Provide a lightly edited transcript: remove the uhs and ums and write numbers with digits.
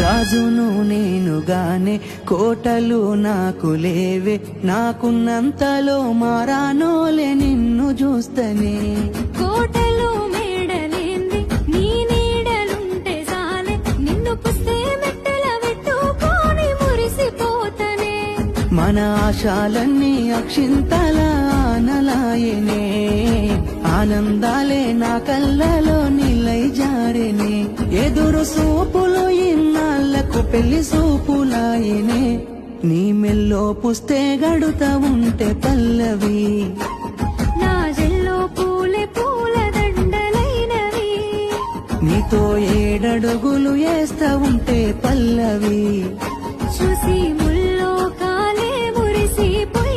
రాజును నేనుగానే కోటలు నాకు లేవే, నాకున్నంతలో మారానోలే నిన్ను చూస్తనే. కోటలు మేడలేంది నీ నీడలుంటే సాలే, నిన్ను పుస్తే మెట్టల వెట్టుకొని మురిసిపోతనే. మన ఆశాలన్నీ అక్షింతల ఆనలాయనే, ఆనందాలే నా కళ్ళలో నిలై జారెనే. ఎదురు సూపులు ఇన్నాళ్లకు పెళ్లి సూపులాయనే, నీ మెల్లో పుస్తే గడుత ఉంటే పల్లవి, నా జల్లో పూలే పూల దండలైనవి. నీతో ఏడడుగులు వేస్తా ఉంటే పల్లవి, చూసి ముల్లో కాలే మురిసిపోయి